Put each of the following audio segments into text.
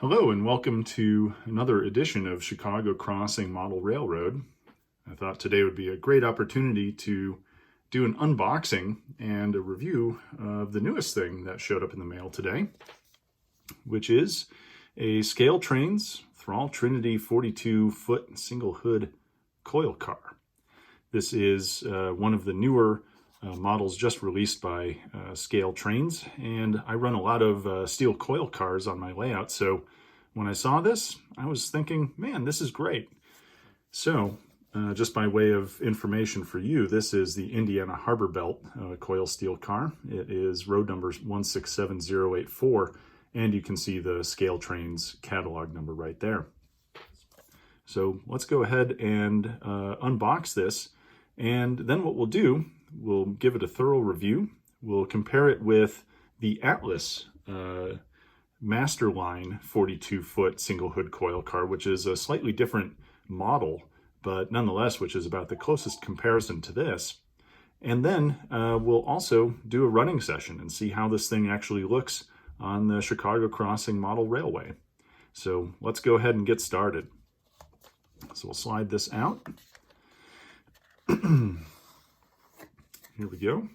Hello and welcome to another edition of Chicago Crossing Model Railroad. I thought today would be a great opportunity to do an unboxing and a review of the newest thing that showed up in the mail today, which is a ScaleTrains Thrall-Trinity 42-foot single hood coil car. This is one of the newer models just released by ScaleTrains, and I run a lot of steel coil cars on my layout, so when I saw this, I was thinking, man, this is great. So, just by way of information for you, this is the Indiana Harbor Belt coil steel car. It is road number 167084, and you can see the ScaleTrains catalog number right there. So let's go ahead and unbox this, and then what we'll do, we'll give it a thorough review. We'll compare it with the Atlas Masterline 42-foot single hood coil car, which is a slightly different model, but nonetheless, which is about the closest comparison to this. And then we'll also do a running session and see how this thing actually looks on the Chicago Crossing Model Railway. So let's go ahead and get started. So we'll slide this out. Here we go.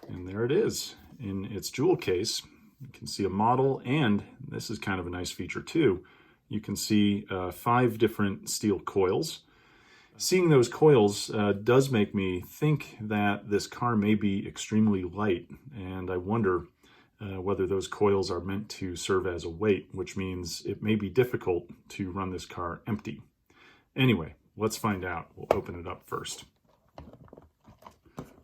And there it is in its jewel case. You can see a model, and this is kind of a nice feature too. You can see 5 different steel coils. Seeing those coils does make me think that this car may be extremely light, and I wonder whether those coils are meant to serve as a weight, which means it may be difficult to run this car empty. Anyway, let's find out. We'll open it up first.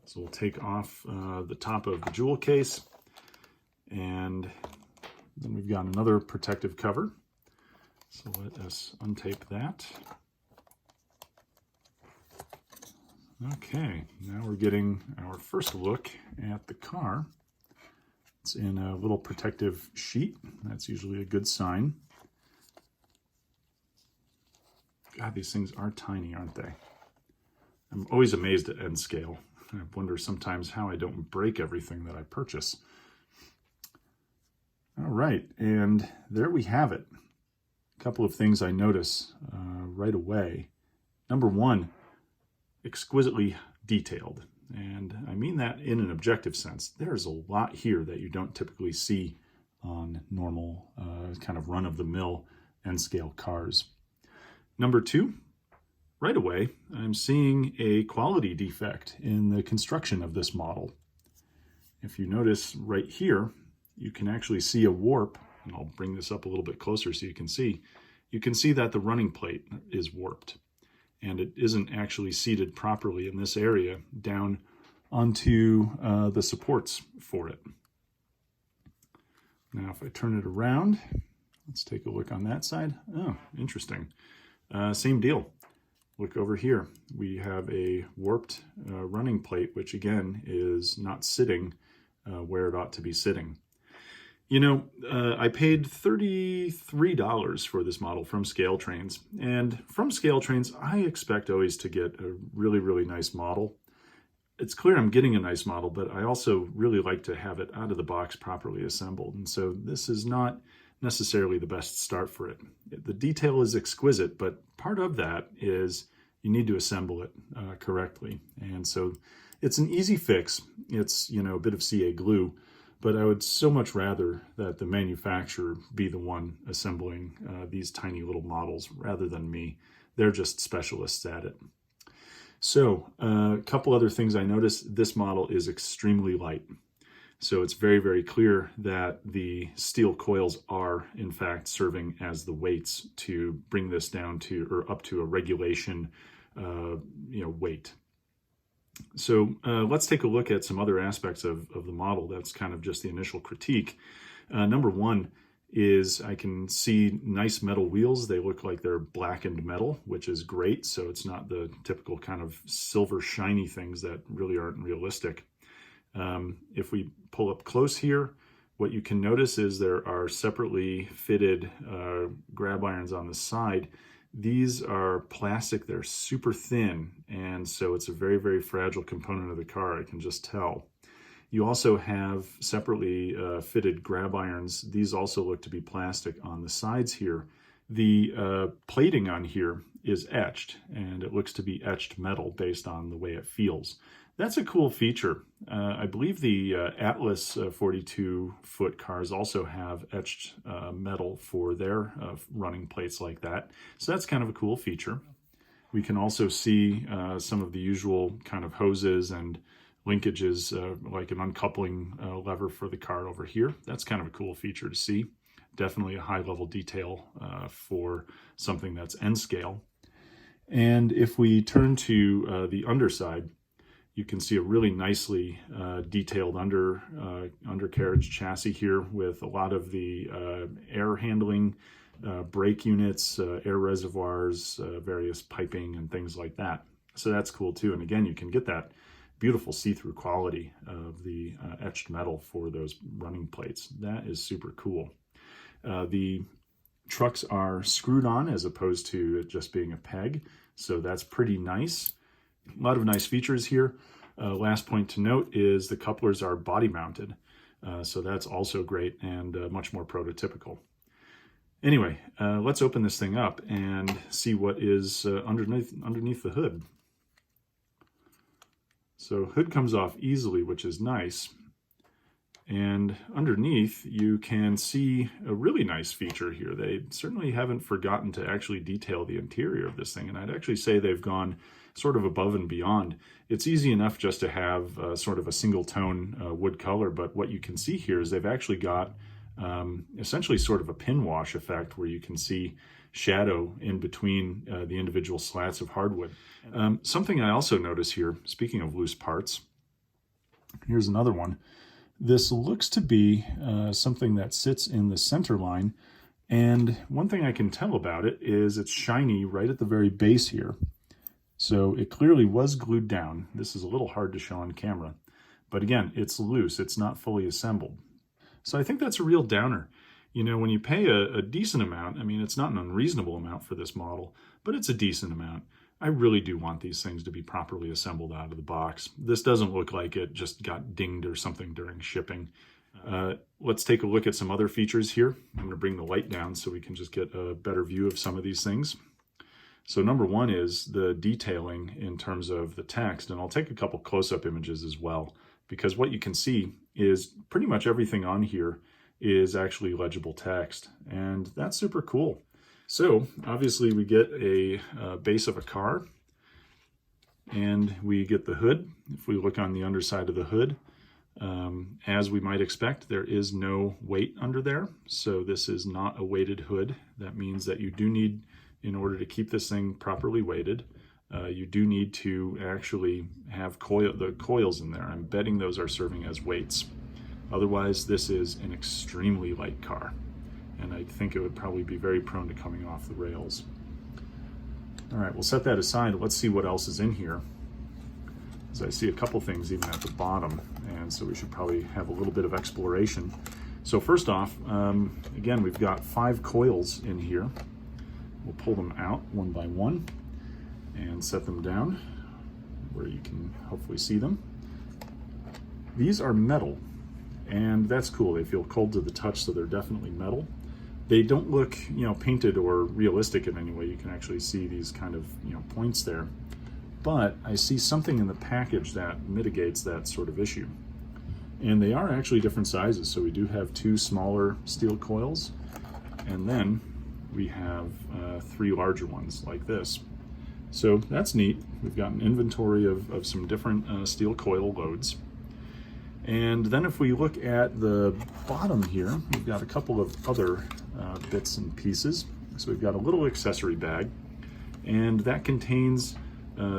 So we'll take off the top of the jewel case, and then we've got another protective cover. So let us untape that. Okay, now we're getting our first look at the car. It's in a little protective sheet. That's usually a good sign. God, these things are tiny, aren't they? I'm always amazed at end scale. I wonder sometimes how I don't break everything that I purchase. All right, and there we have it. A couple of things I notice right away. Number one, exquisitely detailed. And I mean that in an objective sense. There's a lot here that you don't typically see on normal kind of run-of-the-mill end scale cars. Number two, right away, I'm seeing a quality defect in the construction of this model. If you notice right here, you can actually see a warp, and I'll bring this up a little bit closer so you can see. You can see that the running plate is warped, and it isn't actually seated properly in this area down onto the supports for it. Now, if I turn it around, let's take a look on that side. Oh, interesting. Same deal. Look over here. We have a warped running plate, which again is not sitting where it ought to be sitting. You know, I paid $33 for this model from ScaleTrains, and from ScaleTrains, I expect always to get a really, really nice model. It's clear I'm getting a nice model, but I also really like to have it out of the box properly assembled, and so this is not necessarily the best start for it. The detail is exquisite, but part of that is you need to assemble it correctly. And so it's an easy fix. It's, you know, a bit of CA glue, but I would so much rather that the manufacturer be the one assembling these tiny little models rather than me. They're just specialists at it. So a couple other things I noticed. This model is extremely light. So it's very, very clear that the steel coils are, in fact, serving as the weights to bring this down to, or up to a regulation, weight. So let's take a look at some other aspects of the model. That's kind of just the initial critique. Number one is I can see nice metal wheels. They look like they're blackened metal, which is great. So it's not the typical kind of silver shiny things that really aren't realistic. If we pull up close here, what you can notice is there are separately fitted grab irons on the side. These are plastic, they're super thin, and so it's a very, very fragile component of the car, I can just tell. You also have separately fitted grab irons. These also look to be plastic on the sides here. The plating on here is etched, and it looks to be etched metal based on the way it feels. That's a cool feature. I believe the Atlas 42-foot cars also have etched metal for their running plates like that. So that's kind of a cool feature. We can also see some of the usual kind of hoses and linkages, like an uncoupling lever for the car over here. That's kind of a cool feature to see. Definitely a high level detail for something that's N scale. And if we turn to the underside, you can see a really nicely detailed undercarriage chassis here with a lot of the air handling, brake units, air reservoirs, various piping and things like that. So that's cool too. And again, you can get that beautiful see-through quality of the etched metal for those running plates. That is super cool. The trucks are screwed on as opposed to it just being a peg, so that's pretty nice. A lot of nice features here. Last point to note is the couplers are body mounted, so that's also great and much more prototypical. Anyway, let's open this thing up and see what is underneath the hood. So hood comes off easily, which is nice. And underneath, you can see a really nice feature here. They certainly haven't forgotten to actually detail the interior of this thing, and I'd actually say they've gone sort of above and beyond. It's easy enough just to have sort of a single tone wood color, but what you can see here is they've actually got essentially sort of a pin wash effect where you can see shadow in between the individual slats of hardwood. Something I also notice here, speaking of loose parts, here's another one. This looks to be something that sits in the center line, and one thing I can tell about it is it's shiny right at the very base here. So it clearly was glued down. This is a little hard to show on camera, but again, it's loose, it's not fully assembled. So I think that's a real downer. You know, when you pay a decent amount, I mean, it's not an unreasonable amount for this model, but it's a decent amount. I really do want these things to be properly assembled out of the box. This doesn't look like it just got dinged or something during shipping. Let's take a look at some other features here. I'm going to bring the light down so we can just get a better view of some of these things. So number one is the detailing in terms of the text, and I'll take a couple close-up images as well, because what you can see is pretty much everything on here is actually legible text, and that's super cool. So obviously we get a base of a car, and we get the hood. If we look on the underside of the hood, as we might expect, there is no weight under there. So this is not a weighted hood. That means that you do need, in order to keep this thing properly weighted, you do need to actually have the coils in there. I'm betting those are serving as weights. Otherwise, this is an extremely light car, and I think it would probably be very prone to coming off the rails. All right, we'll set that aside. Let's see what else is in here. As I see a couple things even at the bottom, and so we should probably have a little bit of exploration. So first off, again, we've got 5 coils in here. We'll pull them out one by one and set them down where you can hopefully see them. These are metal, and that's cool. They feel cold to the touch, so they're definitely metal. They don't look, you know, painted or realistic in any way. You can actually see these kind of, you know, points there. But I see something in the package that mitigates that sort of issue. And they are actually different sizes. So we do have 2 smaller steel coils, and then we have 3 larger ones like this. So that's neat. We've got an inventory of some different steel coil loads. And then if we look at the bottom here, we've got a couple of other bits and pieces. So we've got a little accessory bag, and that contains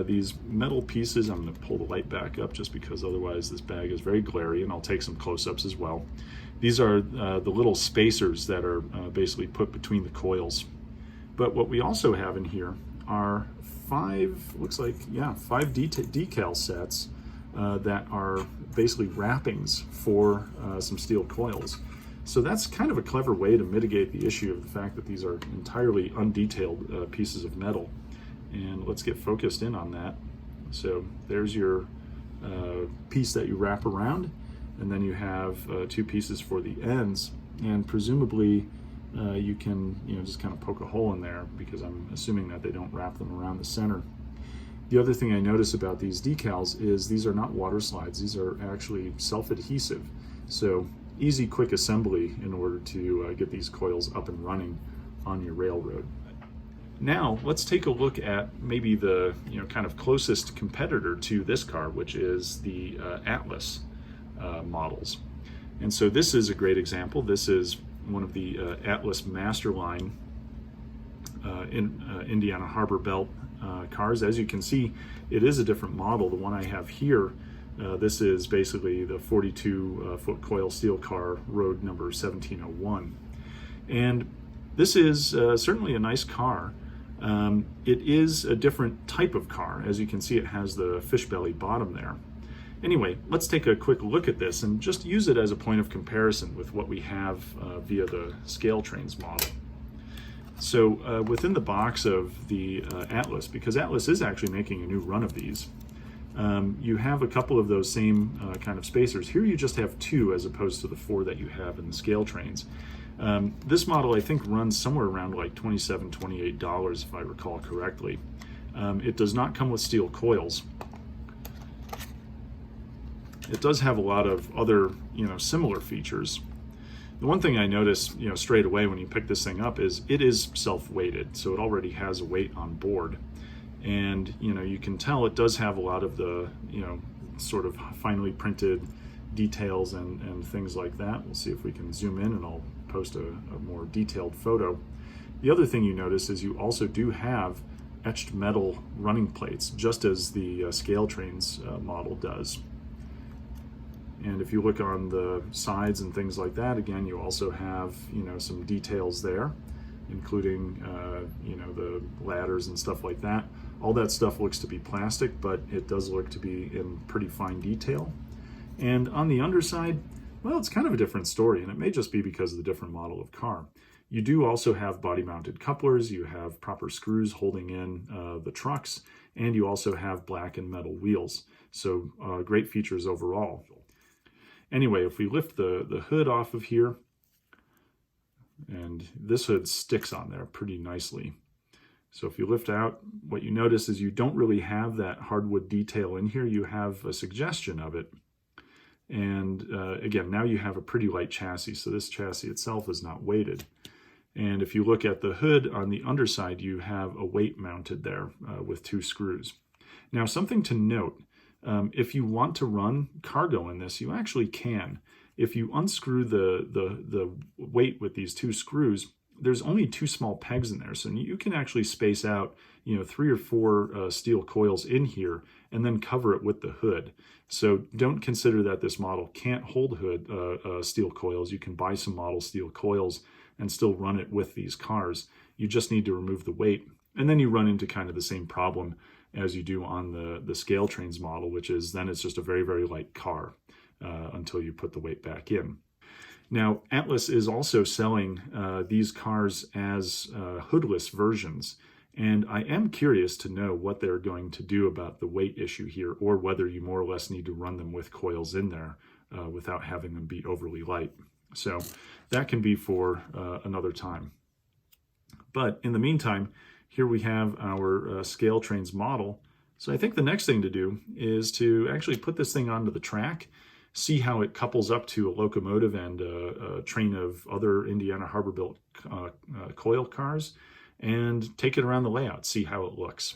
these metal pieces. I'm going to pull the light back up just because otherwise this bag is very glary, and I'll take some close-ups as well. These are the little spacers that are basically put between the coils. But what we also have in here are 5, looks like, yeah, 5 decal sets that are basically wrappings for some steel coils. So that's kind of a clever way to mitigate the issue of the fact that these are entirely undetailed pieces of metal. And let's get focused in on that. So there's your piece that you wrap around, and then you have two pieces for the ends, and presumably you can just kind of poke a hole in there, because I'm assuming that they don't wrap them around the center. The other thing I notice about these decals is these are not water slides. These are actually self-adhesive. So easy, quick assembly in order to get these coils up and running on your railroad. Now let's take a look at maybe the kind of closest competitor to this car, which is the Atlas models. And so this is a great example. This is one of the Atlas Master Line in Indiana Harbor Belt cars. As you can see, it is a different model. The one I have here, this is basically the 42-foot coil steel car, road number 1701. And this is certainly a nice car. It is a different type of car. As you can see, it has the fish belly bottom there. Anyway, let's take a quick look at this and just use it as a point of comparison with what we have via the ScaleTrains model. So within the box of the Atlas, because Atlas is actually making a new run of these, you have a couple of those same kind of spacers. Here you just have two as opposed to the four that you have in the ScaleTrains. This model I think runs somewhere around like $27, $28 if I recall correctly. It does not come with steel coils. It does have a lot of other similar features. The one thing I noticed straight away when you pick this thing up is it is self-weighted, so it already has a weight on board. And you can tell it does have a lot of the sort of finely printed details and things like that. We'll see if we can zoom in, and I'll post a more detailed photo. The other thing you notice is you also do have etched metal running plates, just as the ScaleTrains model does. And if you look on the sides and things like that, again, you also have some details there, including the ladders and stuff like that. All that stuff looks to be plastic, but it does look to be in pretty fine detail. And on the underside, well, it's kind of a different story, and it may just be because of the different model of car. You do also have body-mounted couplers, you have proper screws holding in the trucks, and you also have black and metal wheels. So great features overall. Anyway, if we lift the hood off of here, and this hood sticks on there pretty nicely. So if you lift out, what you notice is you don't really have that hardwood detail in here. You have a suggestion of it. And again, now you have a pretty light chassis, so this chassis itself is not weighted. And if you look at the hood on the underside, you have a weight mounted there with two screws. Now, something to note, if you want to run cargo in this, you actually can. If you unscrew the weight with these two screws, there's only two small pegs in there, so you can actually space out 3 or 4 steel coils in here and then cover it with the hood. So don't consider that this model can't hold hood steel coils. You can buy some model steel coils and still run it with these cars. You just need to remove the weight, and then you run into kind of the same problem as you do on the ScaleTrains model, which is then it's just a very, very light car until you put the weight back in. Now, Atlas is also selling these cars as hoodless versions, and I am curious to know what they're going to do about the weight issue here, or whether you more or less need to run them with coils in there without having them be overly light. So that can be for another time. But in the meantime, here we have our ScaleTrains model. So I think the next thing to do is to actually put this thing onto the track, see how it couples up to a locomotive and a train of other Indiana Harbor built coil cars, and take it around the layout, see how it looks.